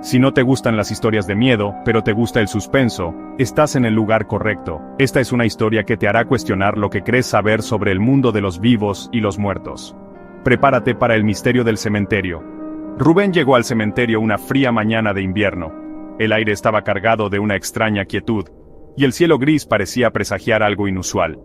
Si no te gustan las historias de miedo, pero te gusta el suspenso, estás en el lugar correcto. Esta es una historia que te hará cuestionar lo que crees saber sobre el mundo de los vivos y los muertos. Prepárate para el misterio del cementerio. Rubén llegó al cementerio una fría mañana de invierno. El aire estaba cargado de una extraña quietud, y el cielo gris parecía presagiar algo inusual.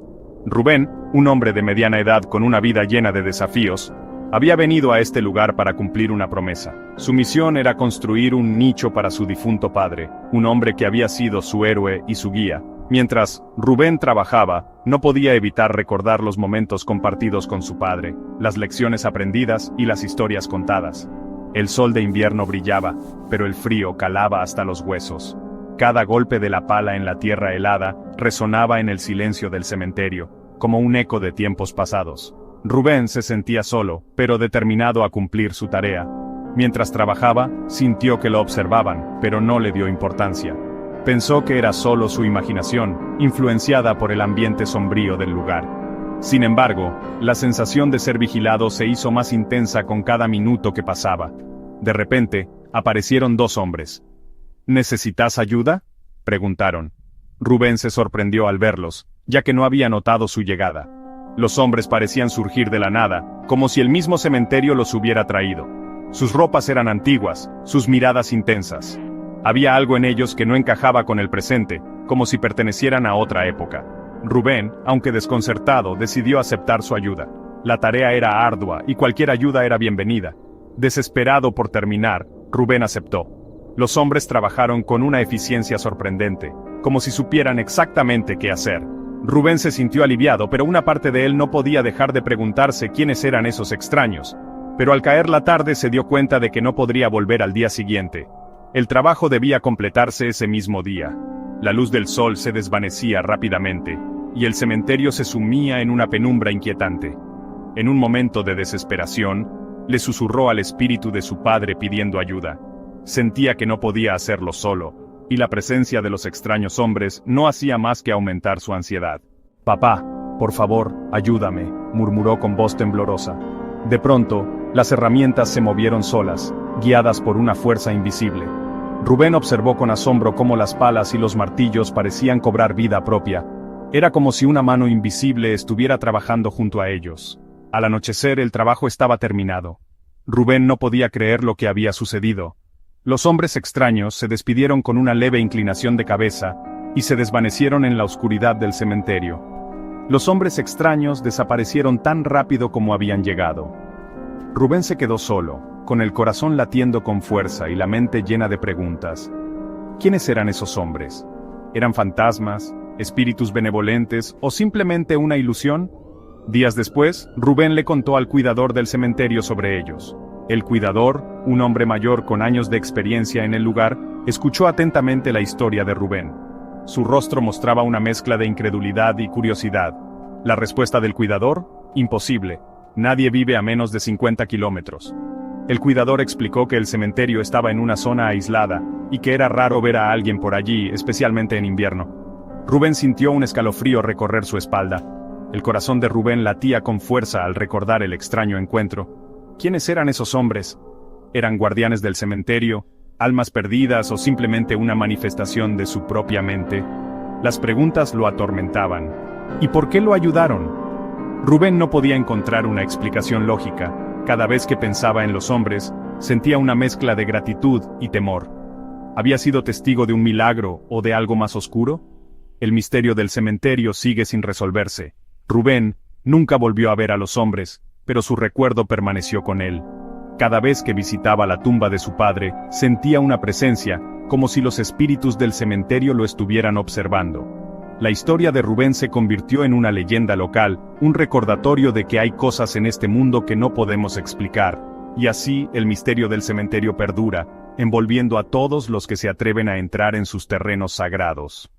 Rubén, un hombre de mediana edad con una vida llena de desafíos, había venido a este lugar para cumplir una promesa. Su misión era construir un nicho para su difunto padre, un hombre que había sido su héroe y su guía. Mientras Rubén trabajaba, no podía evitar recordar los momentos compartidos con su padre, las lecciones aprendidas y las historias contadas. El sol de invierno brillaba, pero el frío calaba hasta los huesos. Cada golpe de la pala en la tierra helada resonaba en el silencio del cementerio, como un eco de tiempos pasados. Rubén se sentía solo, pero determinado a cumplir su tarea. Mientras trabajaba, sintió que lo observaban, pero no le dio importancia. Pensó que era solo su imaginación, influenciada por el ambiente sombrío del lugar. Sin embargo, la sensación de ser vigilado se hizo más intensa con cada minuto que pasaba. De repente, aparecieron dos hombres. ¿Necesitas ayuda?, preguntaron. Rubén se sorprendió al verlos, ya que no había notado su llegada. Los hombres parecían surgir de la nada, como si el mismo cementerio los hubiera traído. Sus ropas eran antiguas, sus miradas intensas. Había algo en ellos que no encajaba con el presente, como si pertenecieran a otra época. Rubén, aunque desconcertado, decidió aceptar su ayuda. La tarea era ardua y cualquier ayuda era bienvenida. Desesperado por terminar, Rubén aceptó. Los hombres trabajaron con una eficiencia sorprendente, como si supieran exactamente qué hacer. Rubén se sintió aliviado, pero una parte de él no podía dejar de preguntarse quiénes eran esos extraños. Pero al caer la tarde se dio cuenta de que no podría volver al día siguiente. El trabajo debía completarse ese mismo día. La luz del sol se desvanecía rápidamente, y el cementerio se sumía en una penumbra inquietante. En un momento de desesperación, le susurró al espíritu de su padre pidiendo ayuda. Sentía que no podía hacerlo solo, y la presencia de los extraños hombres no hacía más que aumentar su ansiedad. «Papá, por favor, ayúdame», murmuró con voz temblorosa. De pronto, las herramientas se movieron solas, guiadas por una fuerza invisible. Rubén observó con asombro cómo las palas y los martillos parecían cobrar vida propia. Era como si una mano invisible estuviera trabajando junto a ellos. Al anochecer el trabajo estaba terminado. Rubén no podía creer lo que había sucedido. Los hombres extraños se despidieron con una leve inclinación de cabeza, y se desvanecieron en la oscuridad del cementerio. Los hombres extraños desaparecieron tan rápido como habían llegado. Rubén se quedó solo, con el corazón latiendo con fuerza y la mente llena de preguntas. ¿Quiénes eran esos hombres? ¿Eran fantasmas, espíritus benevolentes o simplemente una ilusión? Días después, Rubén le contó al cuidador del cementerio sobre ellos. El cuidador, un hombre mayor con años de experiencia en el lugar, escuchó atentamente la historia de Rubén. Su rostro mostraba una mezcla de incredulidad y curiosidad. La respuesta del cuidador: imposible. Nadie vive a menos de 50 kilómetros. El cuidador explicó que el cementerio estaba en una zona aislada, y que era raro ver a alguien por allí, especialmente en invierno. Rubén sintió un escalofrío recorrer su espalda. El corazón de Rubén latía con fuerza al recordar el extraño encuentro. ¿Quiénes eran esos hombres? ¿Eran guardianes del cementerio, almas perdidas o simplemente una manifestación de su propia mente? Las preguntas lo atormentaban. ¿Y por qué lo ayudaron? Rubén no podía encontrar una explicación lógica. Cada vez que pensaba en los hombres, sentía una mezcla de gratitud y temor. ¿Había sido testigo de un milagro o de algo más oscuro? El misterio del cementerio sigue sin resolverse. Rubén nunca volvió a ver a los hombres, pero su recuerdo permaneció con él. Cada vez que visitaba la tumba de su padre, sentía una presencia, como si los espíritus del cementerio lo estuvieran observando. La historia de Rubén se convirtió en una leyenda local, un recordatorio de que hay cosas en este mundo que no podemos explicar, y así el misterio del cementerio perdura, envolviendo a todos los que se atreven a entrar en sus terrenos sagrados.